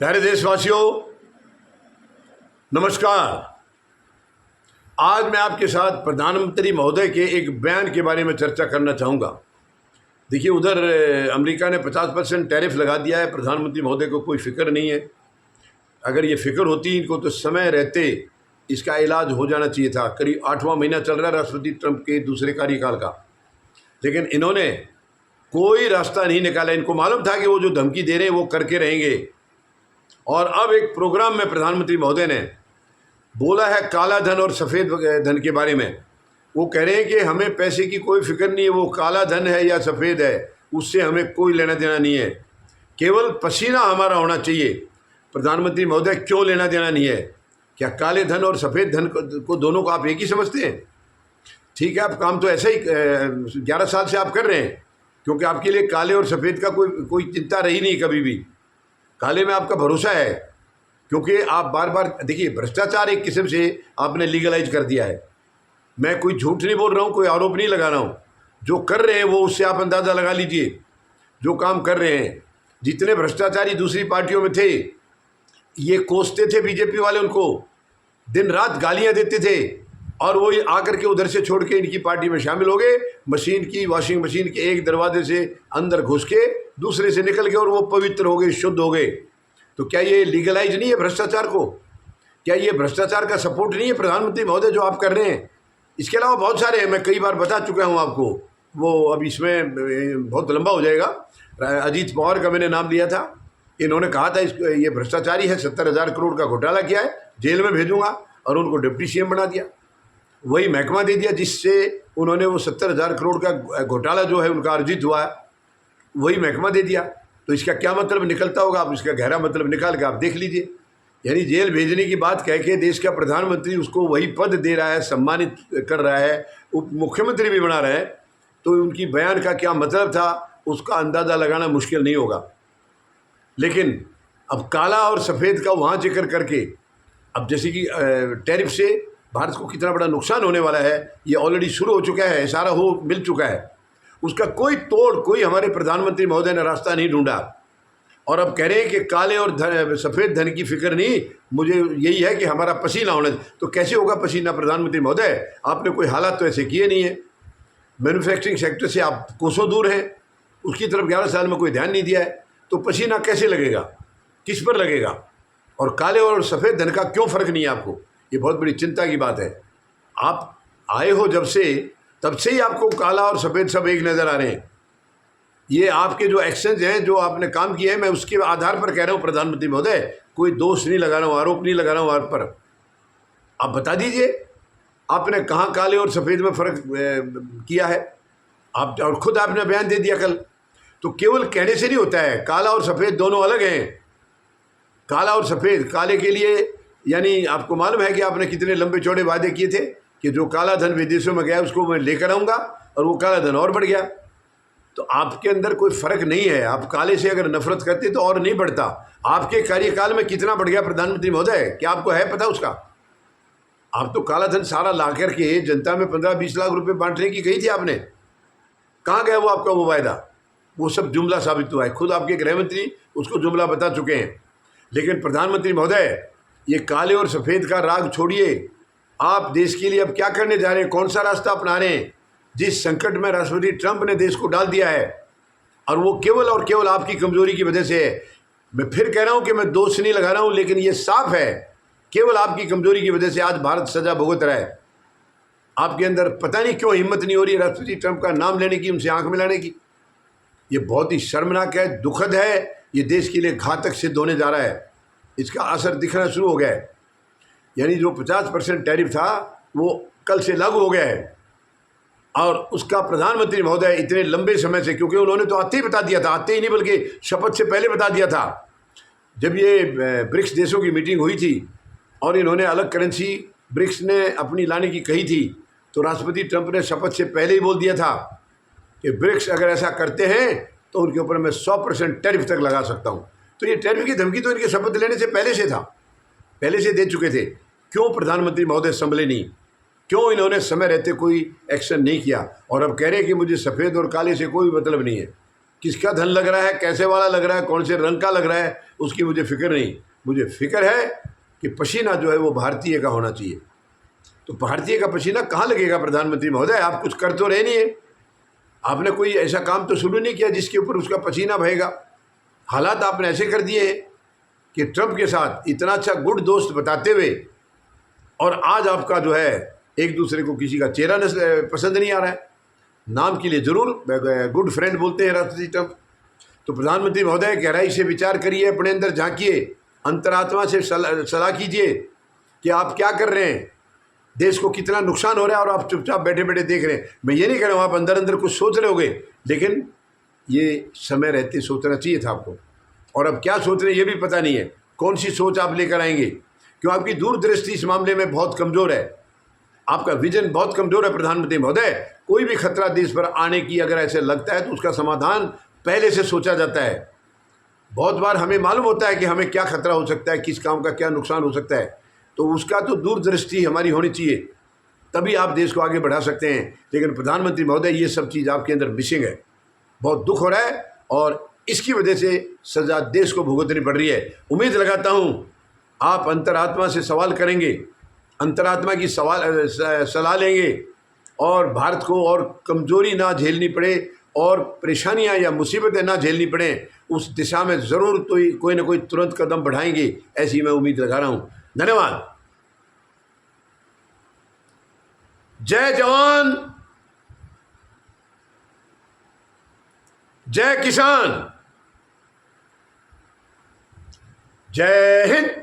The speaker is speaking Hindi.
प्यारे देशवासियों, नमस्कार। आज मैं आपके साथ प्रधानमंत्री महोदय के एक बयान के बारे में चर्चा करना चाहूँगा। देखिए, उधर अमेरिका ने 50% टैरिफ लगा दिया है। प्रधानमंत्री महोदय को कोई फिक्र नहीं है। अगर ये फिक्र होती इनको तो समय रहते इसका इलाज हो जाना चाहिए था। करीब 8वां महीना चल रहा है राष्ट्रपति ट्रंप के दूसरे कार्यकाल का, लेकिन इन्होंने कोई रास्ता नहीं निकाला। इनको मालूम था कि वो जो धमकी दे रहे हैं वो करके रहेंगे। और अब एक प्रोग्राम में प्रधानमंत्री महोदय ने बोला है काला धन और सफ़ेद धन के बारे में। वो कह रहे हैं कि हमें पैसे की कोई फिक्र नहीं है, वो काला धन है या सफ़ेद है उससे हमें कोई लेना देना नहीं है, केवल पसीना हमारा होना चाहिए। प्रधानमंत्री महोदय, क्यों लेना देना नहीं है? क्या काले धन और सफ़ेद धन को दोनों को आप एक ही समझते हैं? ठीक है, आप काम तो ऐसा ही 11 साल से आप कर रहे हैं, क्योंकि आपके लिए काले और सफ़ेद का कोई चिंता रही नहीं कभी भी। काले में आपका भरोसा है, क्योंकि आप बार बार देखिए, भ्रष्टाचार एक किस्म से आपने लीगलाइज कर दिया है। मैं कोई झूठ नहीं बोल रहा हूँ, कोई आरोप नहीं लगा रहा हूँ। जो कर रहे हैं वो उससे आप अंदाज़ा लगा लीजिए। जो काम कर रहे हैं, जितने भ्रष्टाचारी दूसरी पार्टियों में थे ये कोसते थे बीजेपी वाले, उनको दिन रात गालियाँ देते थे, और वो आकर के उधर से छोड़ के इनकी पार्टी में शामिल हो गए। मशीन की, वॉशिंग मशीन के एक दरवाजे से अंदर घुस के दूसरे से निकल गए और वो पवित्र हो गए, शुद्ध हो गए। तो क्या ये लीगलाइज नहीं है भ्रष्टाचार को? क्या ये भ्रष्टाचार का सपोर्ट नहीं है प्रधानमंत्री महोदय जो आप कर रहे हैं? इसके अलावा बहुत सारे हैं, मैं कई बार बता चुका हूँ आपको। वो अब इसमें बहुत लंबा हो जाएगा। अजीत पवार का मैंने नाम लिया था, इन्होंने कहा था ये भ्रष्टाचारी है, 70,000 करोड़ का घोटाला किया है, जेल में भेजूंगा, और उनको डिप्टी सीएम बना दिया। वही महकमा दे दिया जिससे उन्होंने वो 70,000 करोड़ का घोटाला जो है उनका अर्जित हुआ है, वही महकमा दे दिया। तो इसका क्या मतलब निकलता होगा? आप इसका गहरा मतलब निकाल के आप देख लीजिए। यानी जेल भेजने की बात कह के देश का प्रधानमंत्री उसको वही पद दे रहा है, सम्मानित कर रहा है, उप मुख्यमंत्री भी बना रहा है। तो उनकी बयान का क्या मतलब था उसका अंदाज़ा लगाना मुश्किल नहीं होगा। लेकिन अब काला और सफ़ेद का वहाँ जिक्र करके, अब जैसे कि टैरिफ से भारत को कितना बड़ा नुकसान होने वाला है ये ऑलरेडी शुरू हो चुका है, इशारा हो मिल चुका है। उसका कोई हमारे प्रधानमंत्री महोदय ने रास्ता नहीं ढूंढा। और अब कह रहे हैं कि काले और सफ़ेद धन की फिक्र नहीं, मुझे यही है कि हमारा पसीना होना। तो कैसे होगा पसीना प्रधानमंत्री महोदय? आपने कोई हालात तो ऐसे किए नहीं है। मैन्युफैक्चरिंग सेक्टर से आप कोसों दूर हैं, उसकी तरफ 11 साल में कोई ध्यान नहीं दिया है। तो पसीना कैसे लगेगा, किस पर लगेगा? और काले और सफ़ेद धन का क्यों फ़र्क नहीं है आपको? ये बहुत बड़ी चिंता की बात है। आप आए हो जब से, तब से ही आपको काला और सफ़ेद सब एक नज़र आ रहे हैं। ये आपके जो एक्शंस हैं, जो आपने काम किए हैं, मैं उसके आधार पर कह रहा हूँ प्रधानमंत्री महोदय, कोई दोष नहीं लगा रहा हूँ, आरोप नहीं लगा रहा हूँ आप पर। आप बता दीजिए आपने कहाँ काले और सफ़ेद में फ़र्क किया है? आप और खुद आपने बयान दे दिया कल। तो केवल कहने से नहीं होता है, काला और सफ़ेद दोनों अलग हैं। काला और सफ़ेद, काले के लिए यानी आपको मालूम है कि आपने कितने लंबे चौड़े वादे किए थे कि जो काला धन विदेशों में गया उसको मैं लेकर आऊँगा, और वो काला धन और बढ़ गया। तो आपके अंदर कोई फ़र्क नहीं है। आप काले से अगर नफरत करते तो और नहीं बढ़ता। आपके कार्यकाल में कितना बढ़ गया प्रधानमंत्री महोदय, क्या आपको है पता उसका? आप तो काला धन सारा ला करके जनता में 15-20 लाख रुपए बांटने की कही थी आपने। कहाँ गया वो आपका वो वायदा? वो सब जुमला साबित हुआ है। खुद आपके गृह मंत्री उसको जुमला बता चुके हैं। लेकिन प्रधानमंत्री महोदय, ये काले और सफ़ेद का राग छोड़िए। आप देश के लिए अब क्या करने जा रहे हैं? कौन सा रास्ता अपना रहे हैं? जिस संकट में राष्ट्रपति ट्रंप ने देश को डाल दिया है, और वो केवल और केवल आपकी कमजोरी की वजह से है। मैं फिर कह रहा हूं कि मैं दोष नहीं लगा रहा हूं, लेकिन ये साफ है केवल आपकी कमजोरी की वजह से आज भारत सजा भुगत रहा है। आपके अंदर पता नहीं क्यों हिम्मत नहीं हो रही राष्ट्रपति ट्रंप का नाम लेने की, उनसे आंख मिलाने की। ये बहुत ही शर्मनाक है, दुखद है। ये देश के लिए घातक सिद्ध होने जा रहा है। इसका असर दिखना शुरू हो गया है। यानी जो 50% टैरिफ था वो कल से लागू हो गया है, और उसका प्रधानमंत्री महोदय इतने लंबे समय से, क्योंकि उन्होंने तो आते ही बता दिया था, आते ही नहीं बल्कि शपथ से पहले बता दिया था। जब ये ब्रिक्स देशों की मीटिंग हुई थी और इन्होंने अलग करेंसी ब्रिक्स ने अपनी लाने की कही थी, तो राष्ट्रपति ट्रंप ने शपथ से पहले ही बोल दिया था कि ब्रिक्स अगर ऐसा करते हैं तो उनके ऊपर मैं 100% टैरिफ तक लगा सकता हूँ। तो ये टैरिफ की धमकी तो इनके शपथ लेने से पहले से था, पहले से दे चुके थे। क्यों प्रधानमंत्री महोदय संभले नहीं? क्यों इन्होंने समय रहते कोई एक्शन नहीं किया? और अब कह रहे हैं कि मुझे सफ़ेद और काले से कोई मतलब नहीं है। किसका धन लग रहा है, कैसे वाला लग रहा है, कौन से रंग का लग रहा है, उसकी मुझे फ़िक्र नहीं। मुझे फ़िक्र है कि पसीना जो है वो भारतीय का होना चाहिए। तो भारतीय का पसीना कहाँ लगेगा प्रधानमंत्री महोदय? आप कुछ कर तो रहे नहीं है। आपने कोई ऐसा काम तो शुरू नहीं किया जिसके ऊपर उसका पसीना बहेगा। हालात आपने ऐसे कर दिए हैं कि ट्रंप के साथ इतना अच्छा गुड दोस्त बताते हुए, और आज आपका जो है एक दूसरे को किसी का चेहरा पसंद नहीं आ रहा है। नाम के लिए ज़रूर गुड फ्रेंड बोलते हैं राष्ट्रपति ट्रंप। तो प्रधानमंत्री महोदय गहराई से विचार करिए, अपने अंदर झांकिए, अंतरात्मा से सलाह कीजिए कि आप क्या कर रहे हैं, देश को कितना नुकसान हो रहा है और आप चुपचाप बैठे बैठे देख रहे हैं। मैं ये नहीं कह रहा हूँ आप अंदर अंदर कुछ सोच रहे होगे, लेकिन ये समय रहते सोचना चाहिए था आपको। और अब क्या सोच रहे हैं ये भी पता नहीं है, कौन सी सोच आप लेकर आएंगे, क्यों आपकी दूरदृष्टि इस मामले में बहुत कमज़ोर है, आपका विजन बहुत कमज़ोर है प्रधानमंत्री महोदय। कोई भी खतरा देश पर आने की अगर ऐसे लगता है तो उसका समाधान पहले से सोचा जाता है। बहुत बार हमें मालूम होता है कि हमें क्या खतरा हो सकता है, किस काम का क्या नुकसान हो सकता है, तो उसका तो दूरदृष्टि हमारी होनी चाहिए, तभी आप देश को आगे बढ़ा सकते हैं। लेकिन प्रधानमंत्री महोदय ये सब चीज़ आपके अंदर मिसिंग है, बहुत दुख हो रहा है और इसकी वजह से सजा देश को भुगतनी पड़ रही है। उम्मीद लगाता हूँ आप अंतरात्मा से सवाल करेंगे, अंतरात्मा की सलाह लेंगे और भारत को और कमज़ोरी ना झेलनी पड़े और परेशानियां या मुसीबतें ना झेलनी पड़े, उस दिशा में ज़रूर तो कोई ना कोई तुरंत कदम बढ़ाएंगे, ऐसी मैं उम्मीद लगा रहा हूँ। धन्यवाद। जय जवान, जय किसान, जय हिंद।